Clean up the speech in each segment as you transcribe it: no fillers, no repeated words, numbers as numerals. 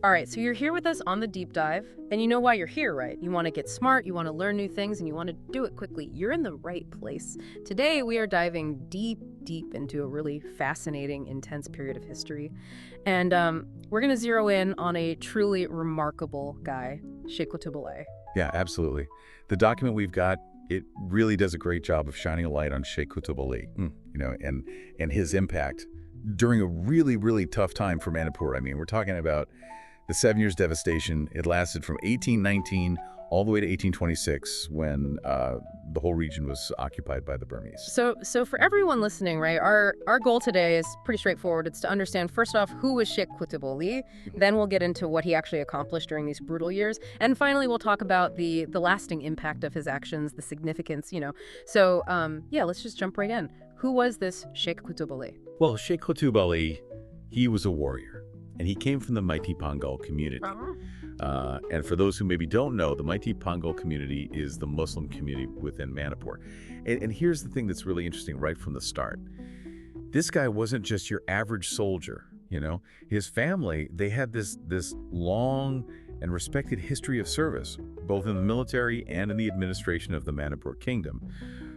All right, so you're here with us on the deep dive, and you know why you're here, right? You want to get smart, you want to learn new things, and you want to do it quickly. You're in the right place. Today, we are diving deep into a really fascinating, intense period of history. And we're going to zero in on a truly remarkable guy, Sheikh Qutub Ali. Yeah, absolutely. The document we've got, it really does a great job of shining a light on Sheikh Qutub Ali, and his impact during a really tough time for Manipur. I mean, we're talking about the 7 Years Devastation. It lasted from 1819 all the way to 1826 when the whole region was occupied by the Burmese. So for everyone listening, right, our goal today is pretty straightforward. It's to understand, first off, who was Sheikh Qutub Ali. Then we'll get into what he actually accomplished during these brutal years. And finally, we'll talk about the lasting impact of his actions, the significance, So, yeah, let's just jump right in. Who was this Sheikh Qutub Ali? Well, Sheikh Qutub Ali, he was a warrior, and he came from the Meitei Pangal community. And for those who maybe don't know, the Meitei Pangal community is the Muslim community within Manipur. And here's the thing that's really interesting right from the start. This guy wasn't just your average soldier, His family, they had this long and respected history of service, both in the military and in the administration of the Manipur kingdom.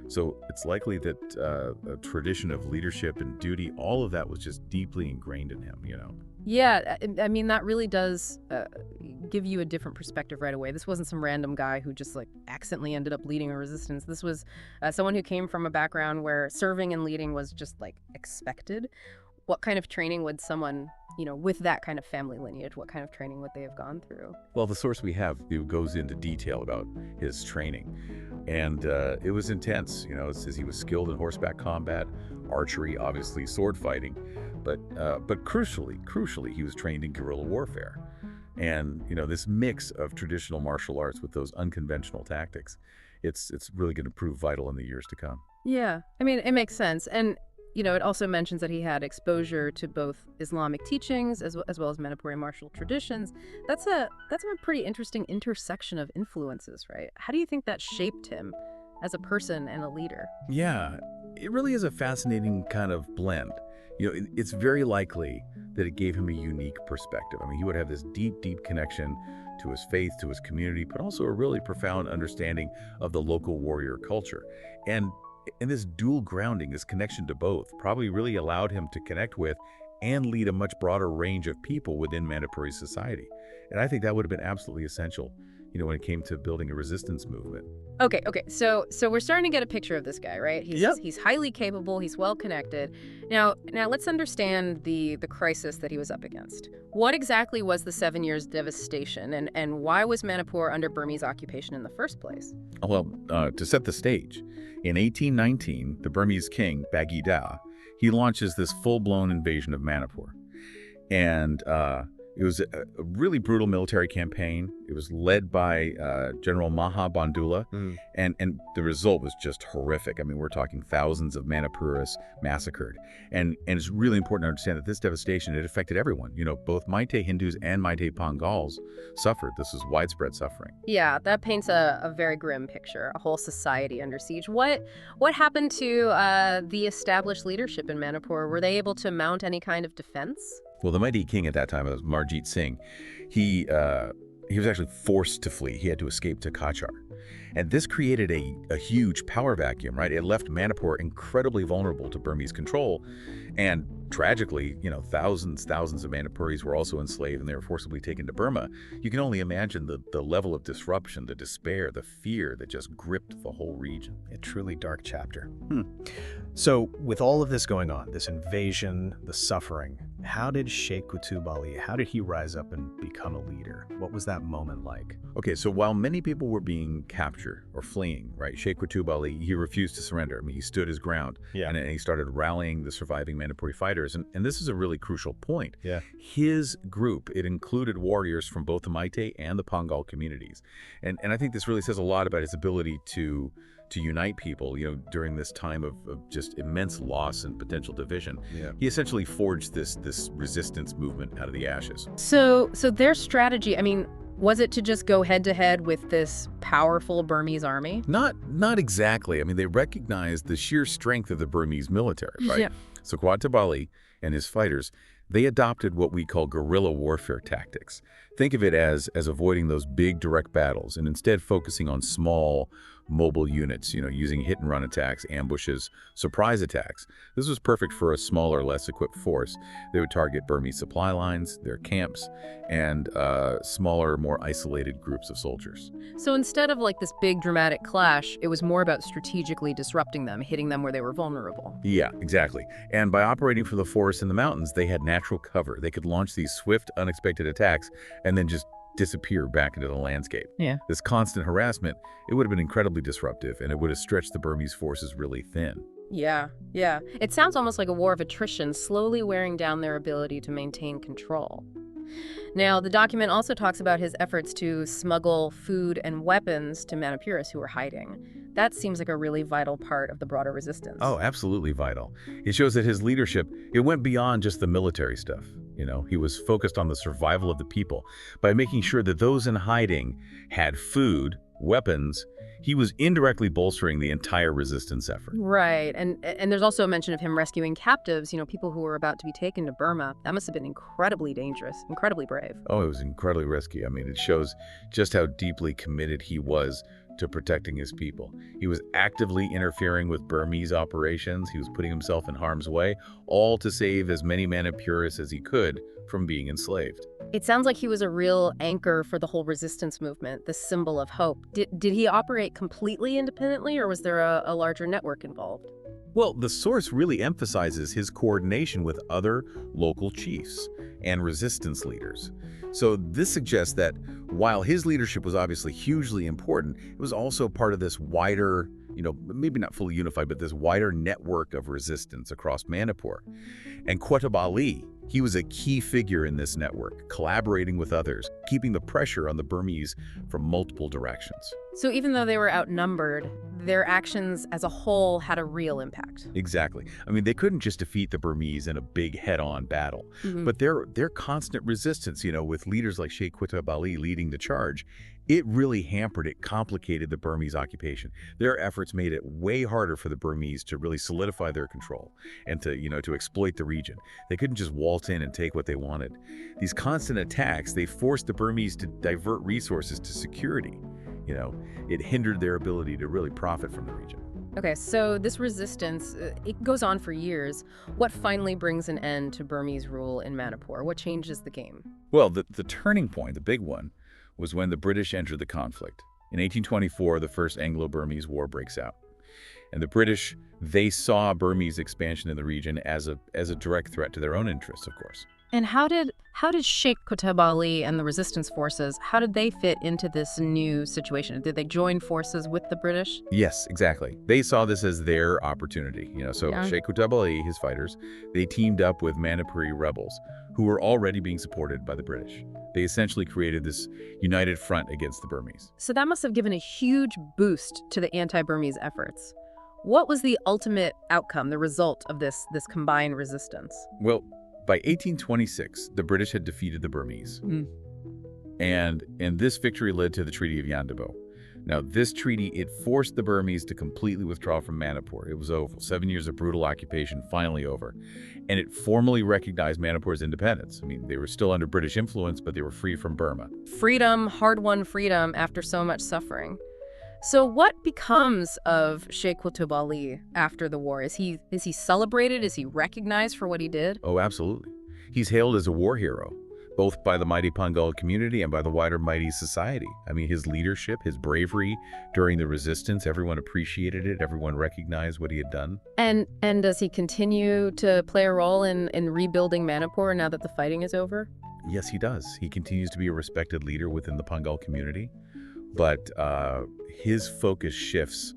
So it's likely that a tradition of leadership and duty, all of that was just deeply ingrained in him, Yeah, I mean, that really does give you a different perspective right away. This wasn't some random guy who just accidentally ended up leading a resistance. This was someone who came from a background where serving and leading was just expected. What kind of training would someone, with that kind of family lineage, what kind of training would they have gone through? Well, the source we have, it goes into detail about his training. And it was intense. It says he was skilled in horseback combat, archery, obviously sword fighting. But crucially, he was trained in guerrilla warfare. And, this mix of traditional martial arts with those unconventional tactics, it's really going to prove vital in the years to come. Yeah, I mean, it makes sense. And it also mentions that he had exposure to both Islamic teachings as well as Manipuri martial traditions. That's a pretty interesting intersection of influences, right? How do you think that shaped him as a person and a leader? Yeah, it really is a fascinating kind of blend. It's very likely that it gave him a unique perspective. I mean, he would have this deep connection to his faith, to his community, but also a really profound understanding of the local warrior culture. And this dual grounding, this connection to both, probably really allowed him to connect with and lead a much broader range of people within Manipuri society. And I think that would have been absolutely essential, when it came to building a resistance movement. Okay. So we're starting to get a picture of this guy, right? Yep. He's highly capable. He's well connected. Now let's understand the crisis that he was up against. What exactly was the 7 Years Devastation, and why was Manipur under Burmese occupation in the first place? Well, to set the stage, in 1819, the Burmese king, Bagida, he launches this full-blown invasion of Manipur. And it was a really brutal military campaign. It was led by General Maha Bandula, and the result was just horrific. I mean, we're talking thousands of Manipuris massacred. And it's really important to understand that this devastation, it affected everyone. Both Meitei Hindus and Meitei Pangals suffered. This was widespread suffering. Yeah, that paints a very grim picture, a whole society under siege. What happened to the established leadership in Manipur? Were they able to mount any kind of defense? Well, the Meitei king at that time was Marjit Singh. He was actually forced to flee. He had to escape to Kachar. And this created a huge power vacuum, right? It left Manipur incredibly vulnerable to Burmese control. And tragically, thousands of Manipuris were also enslaved and they were forcibly taken to Burma. You can only imagine the level of disruption, the despair, the fear that just gripped the whole region. A truly dark chapter. So with all of this going on, this invasion, the suffering, how did Sheikh Qutub Ali, how did he rise up and become a leader? What was that moment like? Okay, so while many people were being captured or fleeing, right, Sheikh Qutub Ali, he refused to surrender. I mean, he stood his ground. Yeah. And he started rallying the surviving Manipuri fighters. And this is a really crucial point. Yeah. His group, it included warriors from both the Meitei and the Pangal communities. And I think this really says a lot about his ability to unite people, during this time of just immense loss and potential division. Yeah. He essentially forged this resistance movement out of the ashes. So their strategy, I mean, was it to just go head-to-head with this powerful Burmese army? Not exactly. I mean, they recognized the sheer strength of the Burmese military, right? Yeah. So Qutub Ali and his fighters, They adopted what we call guerrilla warfare tactics. Think of it as avoiding those big direct battles and instead focusing on small, mobile units, using hit-and-run attacks, ambushes, surprise attacks. This was perfect for a smaller, less equipped force. They would target Burmese supply lines, their camps, and smaller, more isolated groups of soldiers. So instead of like this big dramatic clash, it was more about strategically disrupting them, hitting them where they were vulnerable. Yeah, exactly. And by operating from the forests and the mountains, they had natural cover. They could launch these swift, unexpected attacks and then just disappear back into the landscape. Yeah. This constant harassment, it would have been incredibly disruptive, and it would have stretched the Burmese forces really thin. Yeah. It sounds almost like a war of attrition, slowly wearing down their ability to maintain control. Now, the document also talks about his efforts to smuggle food and weapons to Manipuris who were hiding. That seems like a really vital part of the broader resistance. Oh, absolutely vital. It shows that his leadership, it went beyond just the military stuff. He was focused on the survival of the people. By making sure that those in hiding had food, weapons, he was indirectly bolstering the entire resistance effort. Right. And there's also a mention of him rescuing captives, people who were about to be taken to Burma. That must have been incredibly dangerous, incredibly brave. Oh, it was incredibly risky. It shows just how deeply committed he was to protecting his people. He was actively interfering with Burmese operations. He was putting himself in harm's way, all to save as many Manipuris as he could from being enslaved. It sounds like he was a real anchor for the whole resistance movement, the symbol of hope. Did he operate completely independently, or was there a larger network involved? Well, the source really emphasizes his coordination with other local chiefs and resistance leaders. So this suggests that while his leadership was obviously hugely important, it was also part of this wider, maybe not fully unified, but this wider network of resistance across Manipur. And Qutub Ali, he was a key figure in this network, collaborating with others, keeping the pressure on the Burmese from multiple directions. So even though they were outnumbered, their actions as a whole had a real impact. Exactly. They couldn't just defeat the Burmese in a big head-on battle, but their constant resistance, with leaders like Sheikh Qutub Ali leading the charge, it really hampered, it complicated the Burmese occupation. Their efforts made it way harder for the Burmese to really solidify their control and to exploit the region. They couldn't just waltz in and take what they wanted. These constant attacks, they forced the Burmese to divert resources to security. It hindered their ability to really profit from the region. Okay, so this resistance, it goes on for years. What finally brings an end to Burmese rule in Manipur? What changes the game? Well, the turning point, the big one, was when the British entered the conflict. In 1824, the First Anglo-Burmese War breaks out. And the British, they saw Burmese expansion in the region as a direct threat to their own interests, of course. And how did Sheikh Qutub Ali and the resistance forces, how did they fit into this new situation? Did they join forces with the British? Yes, exactly. They saw this as their opportunity. Sheikh Qutub Ali, his fighters, they teamed up with Manipuri rebels who were already being supported by the British. They essentially created this united front against the Burmese. So that must have given a huge boost to the anti-Burmese efforts. What was the ultimate outcome, the result of this combined resistance? Well, by 1826, the British had defeated the Burmese. And this victory led to the Treaty of Yandabo. Now, this treaty, it forced the Burmese to completely withdraw from Manipur. It was over. 7 years of brutal occupation, finally over. And it formally recognized Manipur's independence. They were still under British influence, but they were free from Burma. Freedom, hard-won freedom after so much suffering. So what becomes of Sheikh Qutub Ali after the war? Is he celebrated? Is he recognized for what he did? Oh, absolutely. He's hailed as a war hero, both by the Meitei Pangal community and by the wider Meitei society. His leadership, his bravery during the resistance, everyone appreciated it. Everyone recognized what he had done. And does he continue to play a role in rebuilding Manipur now that the fighting is over? Yes, he does. He continues to be a respected leader within the Pangal community. But his focus shifts,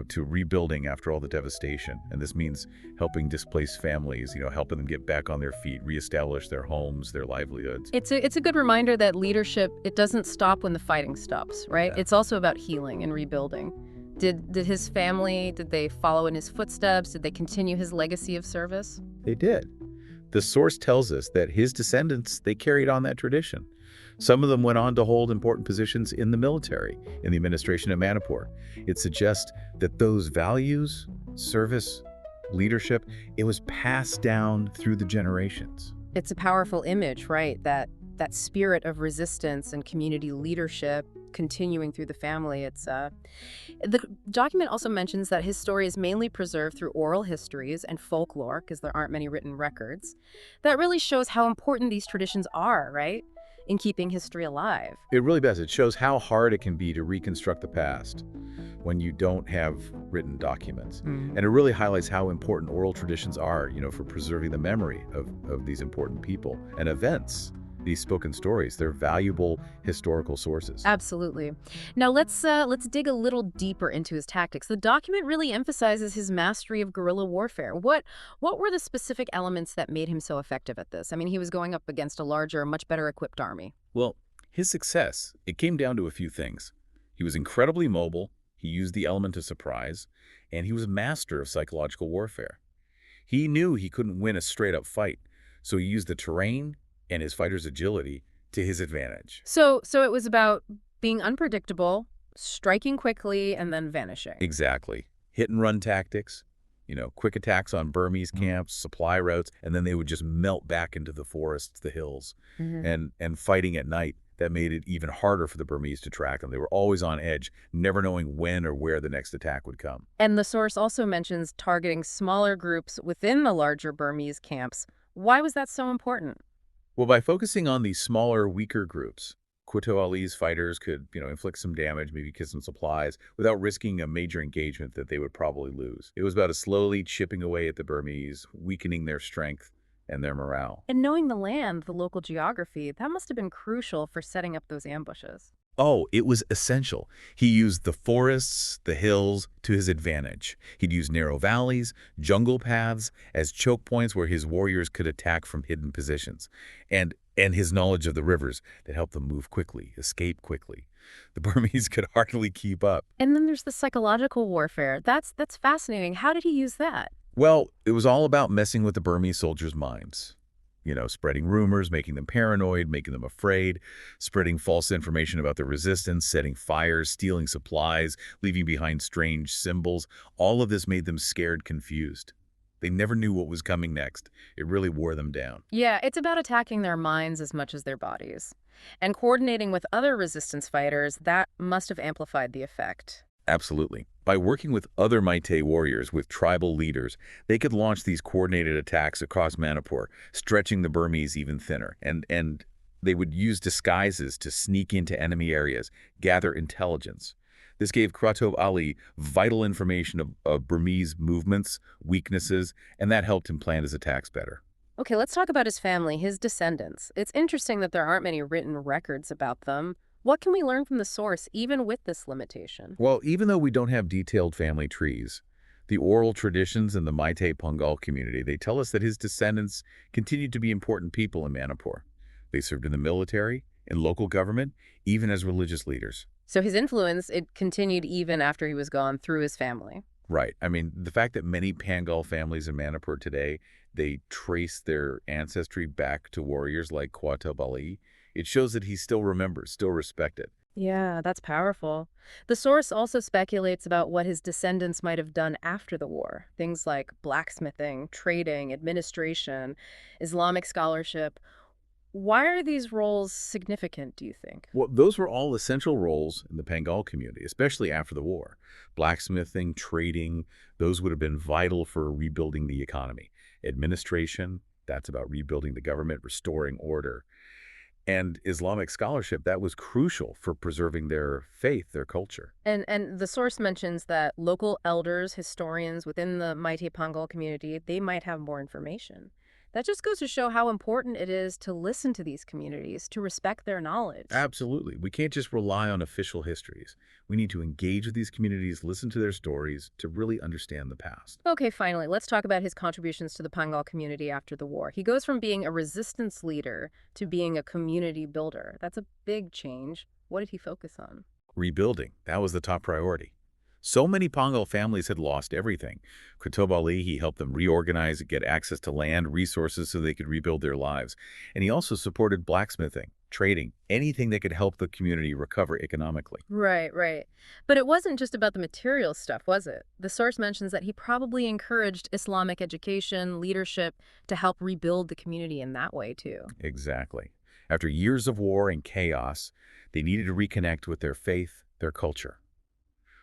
to rebuilding after all the devastation. And this means helping displaced families, helping them get back on their feet, reestablish their homes, their livelihoods. It's a good reminder that leadership, it doesn't stop when the fighting stops, right? Yeah. It's also about healing and rebuilding. Did his family, did they follow in his footsteps? Did they continue his legacy of service? They did. The source tells us that his descendants, they carried on that tradition. Some of them went on to hold important positions in the military, in the administration of Manipur. It suggests that those values, service, leadership, it was passed down through the generations. It's a powerful image, right? That spirit of resistance and community leadership continuing through the family. The document also mentions that his story is mainly preserved through oral histories and folklore, because there aren't many written records. That really shows how important these traditions are, right? In keeping history alive. It really does. It shows how hard it can be to reconstruct the past when you don't have written documents. And it really highlights how important oral traditions are, for preserving the memory of these important people and events. These spoken stories, they're valuable historical sources. Absolutely. Now let's dig a little deeper into his tactics. The document really emphasizes his mastery of guerrilla warfare. What were the specific elements that made him so effective at this? I mean, he was going up against a larger, much better equipped army. Well, his success, it came down to a few things. He was incredibly mobile, he used the element of surprise, and he was a master of psychological warfare. He knew he couldn't win a straight-up fight, so he used the terrain and his fighter's agility to his advantage. So it was about being unpredictable, striking quickly, and then vanishing. Exactly. Hit-and-run tactics, quick attacks on Burmese camps, supply routes, and then they would just melt back into the forests, the hills. And fighting at night, that made it even harder for the Burmese to track them. They were always on edge, never knowing when or where the next attack would come. And the source also mentions targeting smaller groups within the larger Burmese camps. Why was that so important? Well, by focusing on these smaller, weaker groups, Qutub Ali's fighters could, inflict some damage, maybe kill some supplies, without risking a major engagement that they would probably lose. It was about slowly chipping away at the Burmese, weakening their strength and their morale. And knowing the land, the local geography, that must have been crucial for setting up those ambushes. Oh, it was essential. He used the forests, the hills, to his advantage. He'd use narrow valleys, jungle paths as choke points where his warriors could attack from hidden positions. And his knowledge of the rivers that helped them move quickly, escape quickly. The Burmese could hardly keep up. And then there's the psychological warfare. That's fascinating. How did he use that? Well, it was all about messing with the Burmese soldiers' minds. Spreading rumors, making them paranoid, making them afraid, spreading false information about the resistance, setting fires, stealing supplies, leaving behind strange symbols. All of this made them scared, confused. They never knew what was coming next. It really wore them down. Yeah, it's about attacking their minds as much as their bodies. And coordinating with other resistance fighters, that must have amplified the effect. Absolutely. By working with other Meitei warriors, with tribal leaders, they could launch these coordinated attacks across Manipur, stretching the Burmese even thinner. And they would use disguises to sneak into enemy areas, gather intelligence. This gave Qutub Ali vital information of Burmese movements, weaknesses, and that helped him plan his attacks better. Okay, let's talk about his family, his descendants. It's interesting that there aren't many written records about them. What can we learn from the source, even with this limitation? Well, even though we don't have detailed family trees, the oral traditions in the Meitei Pangal community, they tell us that his descendants continued to be important people in Manipur. They served in the military, in local government, even as religious leaders. So his influence, it continued even after he was gone through his family. Right. I mean, the fact that many Pangal families in Manipur today, they trace their ancestry back to warriors like Qutub Ali, it shows that he still remembers, still respected. Yeah, that's powerful. The source also speculates about what his descendants might have done after the war. Things like blacksmithing, trading, administration, Islamic scholarship. Why are these roles significant, do you think? Well, those were all essential roles in the Pangal community, especially after the war. Blacksmithing, trading, those would have been vital for rebuilding the economy. Administration, that's about rebuilding the government, restoring order. And Islamic scholarship, that was crucial for preserving their faith, their culture. And the source mentions that local elders, historians within the Meitei Pangal community, they might have more information. That just goes to show how important it is to listen to these communities, to respect their knowledge. Absolutely. We can't just rely on official histories. We need to engage with these communities, listen to their stories, to really understand the past. Okay, finally, let's talk about his contributions to the Pangal community after the war. He goes from being a resistance leader to being a community builder. That's a big change. What did he focus on? Rebuilding. That was the top priority. So many Pangal families had lost everything. Qutub Ali, he helped them reorganize, get access to land, resources so they could rebuild their lives. And he also supported blacksmithing. trading, anything that could help the community recover economically. Right, right. But it wasn't just about the material stuff, was it? The source mentions that he probably encouraged Islamic education, leadership to help rebuild the community in that way, too. Exactly. After years of war and chaos, they needed to reconnect with their faith, their culture.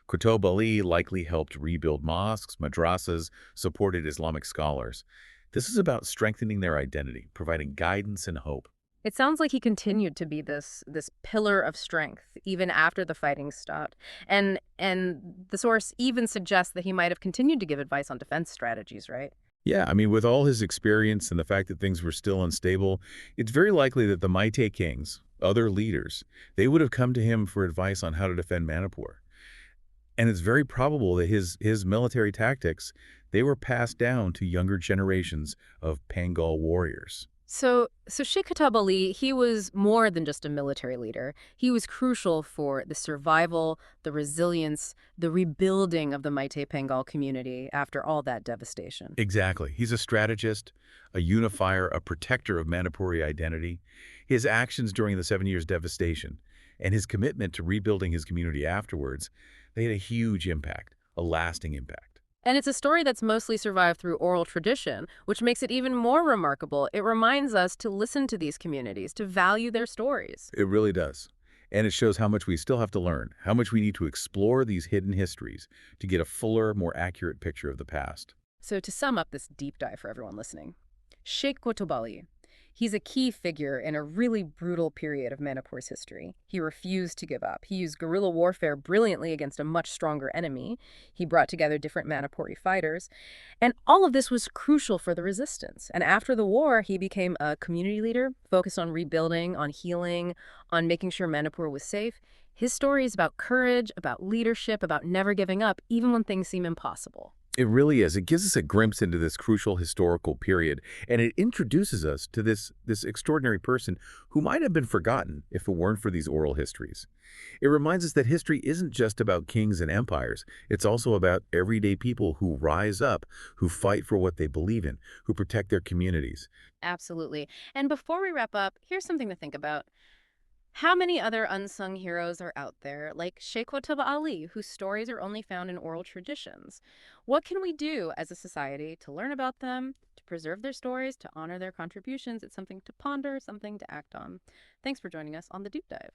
Qutub Ali likely helped rebuild mosques, madrasas, supported Islamic scholars. This is about strengthening their identity, providing guidance and hope. It sounds like he continued to be this pillar of strength even after the fighting stopped. And the source even suggests that he might have continued to give advice on defense strategies, right? Yeah, I mean, with all his experience and the fact that things were still unstable, it's very likely that the Meitei kings, other leaders, they would have come to him for advice on how to defend Manipur. And it's very probable that his military tactics, they were passed down to younger generations of Pangal warriors. So Sheikh Qutub Ali, he was more than just a military leader. He was crucial for the survival, the resilience, the rebuilding of the Meitei Pangal community after all that devastation. Exactly. He's a strategist, a unifier, a protector of Manipuri identity. His actions during the 7 Years Devastation and his commitment to rebuilding his community afterwards, they had a huge impact, a lasting impact. And it's a story that's mostly survived through oral tradition, which makes it even more remarkable. It reminds us to listen to these communities, to value their stories. It really does. And it shows how much we still have to learn, how much we need to explore these hidden histories to get a fuller, more accurate picture of the past. So to sum up this deep dive for everyone listening, Sheikh Qutub Ali, he's a key figure in a really brutal period of Manipur's history. He refused to give up. He used guerrilla warfare brilliantly against a much stronger enemy. He brought together different Manipuri fighters. And all of this was crucial for the resistance. And after the war, he became a community leader, focused on rebuilding, on healing, on making sure Manipur was safe. His story is about courage, about leadership, about never giving up, even when things seem impossible. It really is. It gives us a glimpse into this crucial historical period, and it introduces us to this extraordinary person who might have been forgotten if it weren't for these oral histories. It reminds us that history isn't just about kings and empires. It's also about everyday people who rise up, who fight for what they believe in, who protect their communities. Absolutely. And before we wrap up, here's something to think about. How many other unsung heroes are out there, like Sheikh Qutub Ali, whose stories are only found in oral traditions? What can we do as a society to learn about them, to preserve their stories, to honor their contributions? It's something to ponder, something to act on. Thanks for joining us on The Deep Dive.